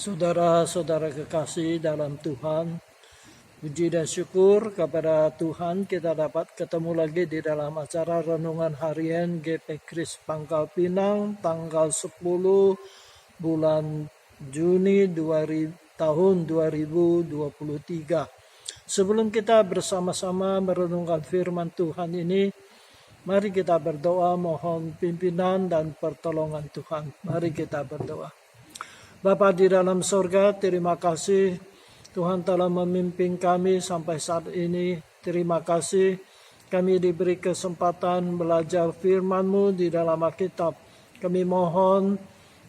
Saudara-saudara kekasih dalam Tuhan, puji dan syukur kepada Tuhan kita dapat ketemu lagi di dalam acara Renungan Harian GP Kris Pangkal Pinang tanggal 10 bulan Juni tahun 2023. Sebelum kita bersama-sama merenungkan firman Tuhan ini, mari kita berdoa mohon pimpinan dan pertolongan Tuhan. Mari kita berdoa. Bapa di dalam sorga, terima kasih Tuhan telah memimpin kami sampai saat ini. Terima kasih kami diberi kesempatan belajar firman-Mu di dalam Alkitab. Kami mohon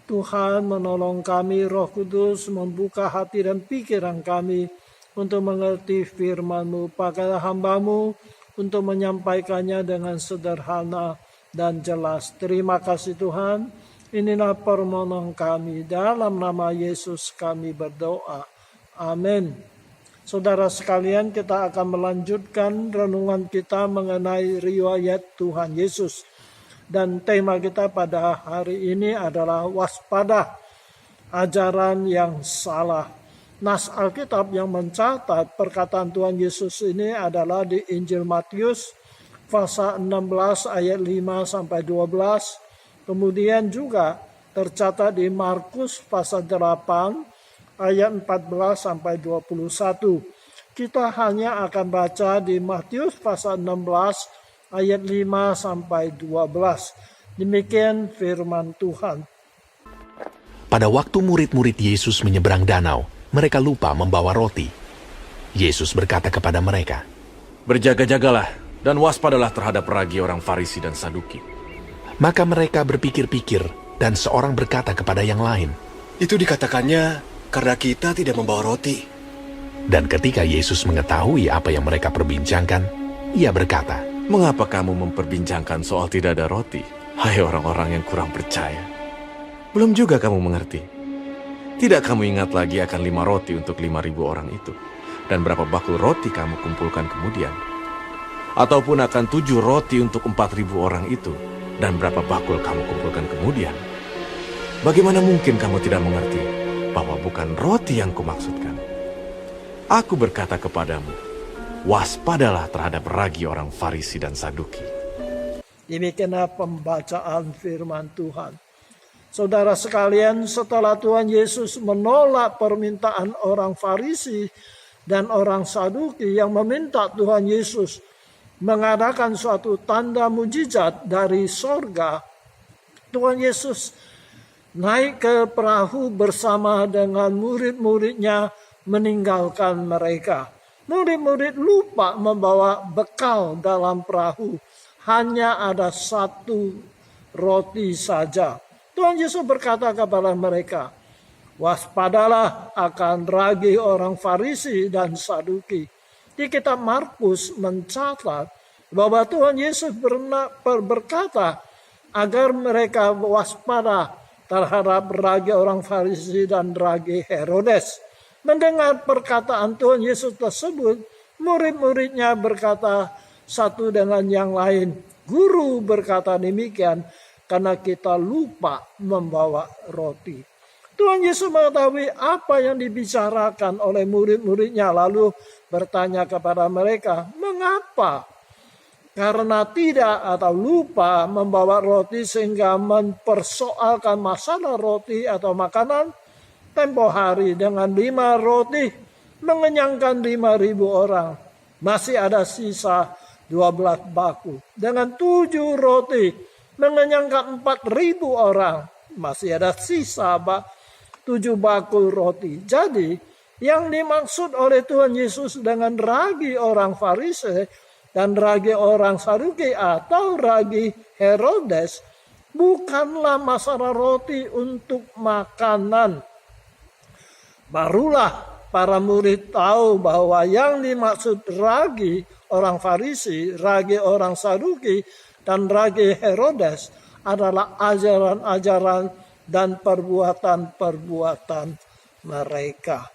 Tuhan menolong kami, Roh Kudus membuka hati dan pikiran kami untuk mengerti firman-Mu. Pakai hamba-Mu untuk menyampaikannya dengan sederhana dan jelas. Terima kasih Tuhan. Inilah permohonan kami, dalam nama Yesus kami berdoa. Amin. Saudara sekalian, kita akan melanjutkan renungan kita mengenai riwayat Tuhan Yesus. Dan tema kita pada hari ini adalah waspada, ajaran yang salah. Nas Alkitab yang mencatat perkataan Tuhan Yesus ini adalah di Injil Matius pasal 16 ayat 5 sampai 12. Kemudian juga tercatat di Markus pasal 8 ayat 14 sampai 21. Kita hanya akan baca di Matius pasal 16 ayat 5 sampai 12. Demikian firman Tuhan. Pada waktu murid-murid Yesus menyeberang danau, mereka lupa membawa roti. Yesus berkata kepada mereka, "Berjaga-jagalah dan waspadalah terhadap ragi orang Farisi dan Saduki." Maka mereka berpikir-pikir, dan seorang berkata kepada yang lain, "Itu dikatakannya karena kita tidak membawa roti." Dan ketika Yesus mengetahui apa yang mereka perbincangkan, ia berkata, "Mengapa kamu memperbincangkan soal tidak ada roti? Hai orang-orang yang kurang percaya. Belum juga kamu mengerti? Tidak kamu ingat lagi akan 5 roti untuk 5.000 orang itu? Dan berapa bakul roti kamu kumpulkan kemudian? Ataupun akan 7 roti untuk 4.000 orang itu? Dan berapa bakul kamu kumpulkan kemudian? Bagaimana mungkin kamu tidak mengerti bahwa bukan roti yang kumaksudkan? Aku berkata kepadamu, waspadalah terhadap ragi orang Farisi dan Saduki." Demikianlah pembacaan firman Tuhan. Saudara sekalian, setelah Tuhan Yesus menolak permintaan orang Farisi dan orang Saduki yang meminta Tuhan Yesus mengadakan suatu tanda mujizat dari sorga, Tuhan Yesus naik ke perahu bersama dengan murid-muridnya meninggalkan mereka. Murid-murid lupa membawa bekal dalam perahu. Hanya ada 1 roti saja. Tuhan Yesus berkata kepada mereka, "Waspadalah akan ragi orang Farisi dan Saduki." Di kitab Markus mencatat bahwa Tuhan Yesus berkata agar mereka waspada terhadap ragi orang Farisi dan ragi Herodes. Mendengar perkataan Tuhan Yesus tersebut, murid-muridnya berkata satu dengan yang lain, "Guru berkata demikian karena kita lupa membawa roti." Tuhan Yesus mengetahui apa yang dibicarakan oleh murid-muridnya, lalu bertanya kepada mereka, "Mengapa? Karena tidak atau lupa membawa roti sehingga mempersoalkan masalah roti atau makanan? Tempo hari dengan 5 roti mengenyangkan 5.000 orang. Masih ada sisa 12 bakul. Dengan 7 roti mengenyangkan 4.000 orang. Masih ada sisa 7 bakul roti. Jadi yang dimaksud oleh Tuhan Yesus dengan ragi orang Farisi dan ragi orang Saduki atau ragi Herodes bukanlah masalah roti untuk makanan. Barulah para murid tahu bahwa yang dimaksud ragi orang Farisi, ragi orang Saduki, dan ragi Herodes adalah ajaran-ajaran dan perbuatan-perbuatan mereka.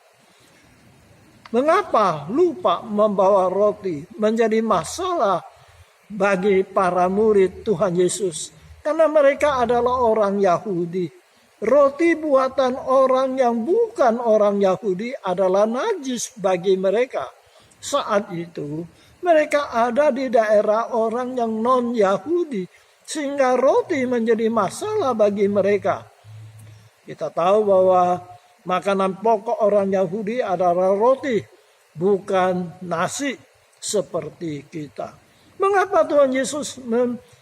Mengapa lupa membawa roti menjadi masalah bagi para murid Tuhan Yesus? Karena mereka adalah orang Yahudi. roti buatan orang yang bukan orang Yahudi adalah najis bagi mereka. Saat itu mereka ada di daerah orang yang non-Yahudi, sehingga roti menjadi masalah bagi mereka. Kita tahu bahwa makanan pokok orang Yahudi adalah roti, bukan nasi seperti kita. Mengapa Tuhan Yesus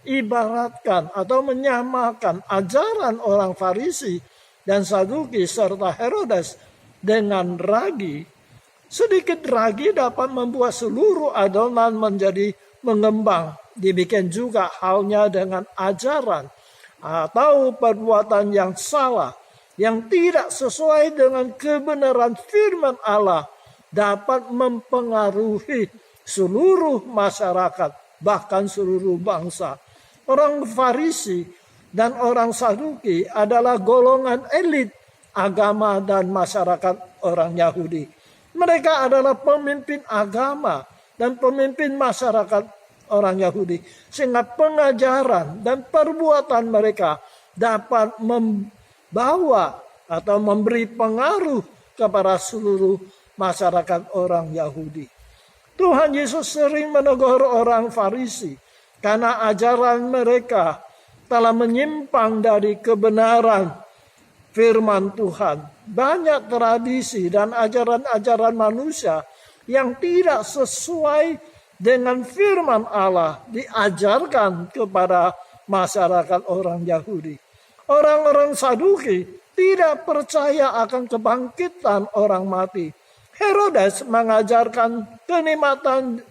ibaratkan atau menyamakan ajaran orang Farisi dan Saduki serta Herodes dengan ragi? Sedikit ragi dapat membuat seluruh adonan menjadi mengembang. Demikian juga halnya dengan ajaran atau perbuatan yang salah, yang tidak sesuai dengan kebenaran firman Allah, dapat mempengaruhi seluruh masyarakat, bahkan seluruh bangsa. Orang Farisi dan orang Saduki adalah golongan elit agama dan masyarakat orang Yahudi. Mereka adalah pemimpin agama dan pemimpin masyarakat orang Yahudi. Sehingga pengajaran dan perbuatan mereka dapat membawa atau memberi pengaruh kepada seluruh masyarakat orang Yahudi. Tuhan Yesus sering menegur orang Farisi karena ajaran mereka telah menyimpang dari kebenaran firman Tuhan. Banyak tradisi dan ajaran-ajaran manusia yang tidak sesuai dengan firman Allah diajarkan kepada masyarakat orang Yahudi. Orang-orang Saduki tidak percaya akan kebangkitan orang mati. Herodes mengajarkan kenikmatan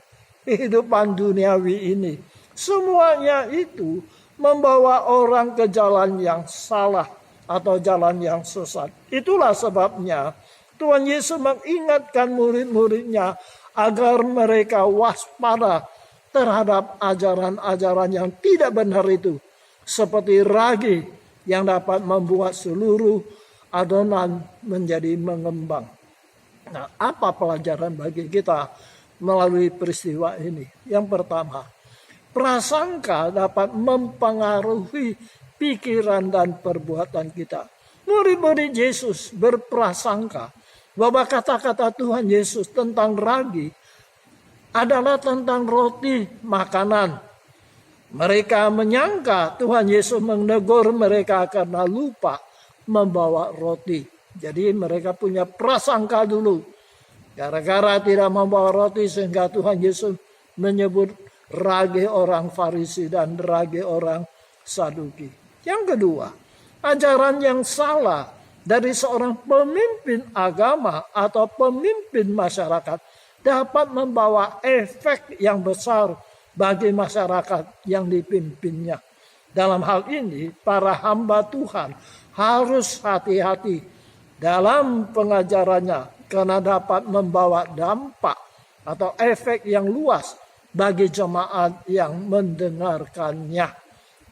kehidupan duniawi ini. Semuanya itu membawa orang ke jalan yang salah atau jalan yang sesat. Itulah sebabnya Tuhan Yesus mengingatkan murid-muridnya agar mereka waspada terhadap ajaran-ajaran yang tidak benar itu. Seperti ragi yang dapat membuat seluruh adonan menjadi mengembang. Nah, apa pelajaran bagi kita melalui peristiwa ini? Yang pertama, prasangka dapat mempengaruhi pikiran dan perbuatan kita. Murid-murid Yesus berprasangka bahwa kata-kata Tuhan Yesus tentang ragi adalah tentang roti makanan. Mereka menyangka Tuhan Yesus menegur mereka karena lupa membawa roti. Jadi mereka punya prasangka dulu. Gara-gara tidak membawa roti sehingga Tuhan Yesus menyebut ragi orang Farisi dan ragi orang Saduki. Yang kedua, ajaran yang salah dari seorang pemimpin agama atau pemimpin masyarakat dapat membawa efek yang besar bagi masyarakat yang dipimpinnya. Dalam hal ini, para hamba Tuhan harus hati-hati dalam pengajarannya karena dapat membawa dampak atau efek yang luas bagi jemaat yang mendengarkannya.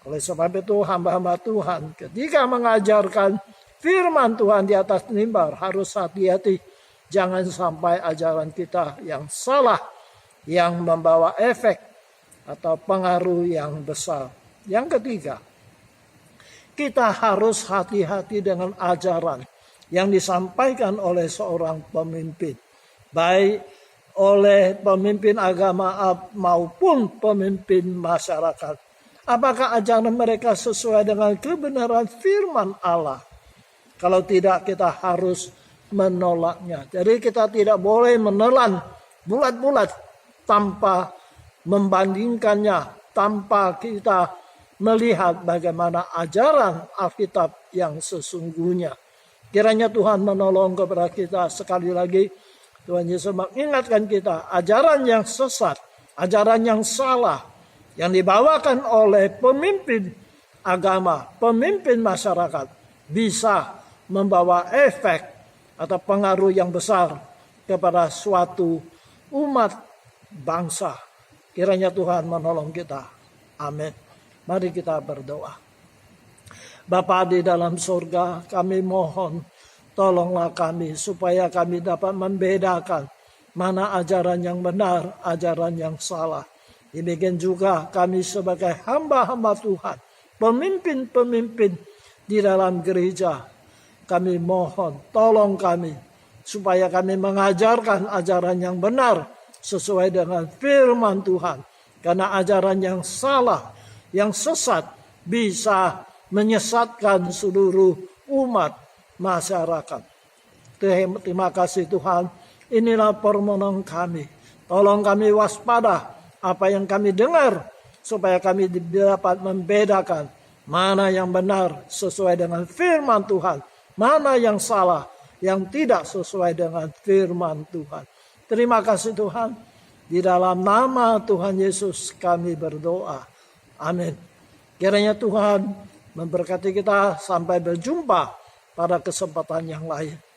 Oleh sebab itu hamba-hamba Tuhan ketika mengajarkan firman Tuhan di atas mimbar harus hati-hati. Jangan sampai ajaran kita yang salah yang membawa efek atau pengaruh yang besar. Yang ketiga, kita harus hati-hati dengan ajaran yang disampaikan oleh seorang pemimpin. Baik oleh pemimpin agama maupun pemimpin masyarakat. Apakah ajaran mereka sesuai dengan kebenaran firman Allah? Kalau tidak, kita harus menolaknya. Jadi kita tidak boleh menelan bulat-bulat tanpa membandingkannya, tanpa kita melihat bagaimana ajaran Alkitab yang sesungguhnya. Kiranya Tuhan menolong kepada kita. Sekali lagi Tuhan Yesus mengingatkan kita, ajaran yang sesat, ajaran yang salah, yang dibawakan oleh pemimpin agama, pemimpin masyarakat, bisa membawa efek atau pengaruh yang besar kepada suatu umat bangsa. Kiranya Tuhan menolong kita. Amin. Mari kita berdoa. Bapa di dalam surga, kami mohon tolonglah kami supaya kami dapat membedakan mana ajaran yang benar, ajaran yang salah. Demikian juga kami sebagai hamba-hamba Tuhan, pemimpin-pemimpin di dalam gereja, kami mohon, tolong kami, supaya kami mengajarkan ajaran yang benar sesuai dengan firman Tuhan. Karena ajaran yang salah, yang sesat, bisa menyesatkan seluruh umat masyarakat. Terima kasih Tuhan, inilah permohonan kami. Tolong kami waspada apa yang kami dengar, supaya kami dapat membedakan mana yang benar sesuai dengan firman Tuhan, mana yang salah yang tidak sesuai dengan firman Tuhan. Terima kasih Tuhan, di dalam nama Tuhan Yesus kami berdoa. Amin. Kiranya Tuhan memberkati kita sampai berjumpa pada kesempatan yang lain.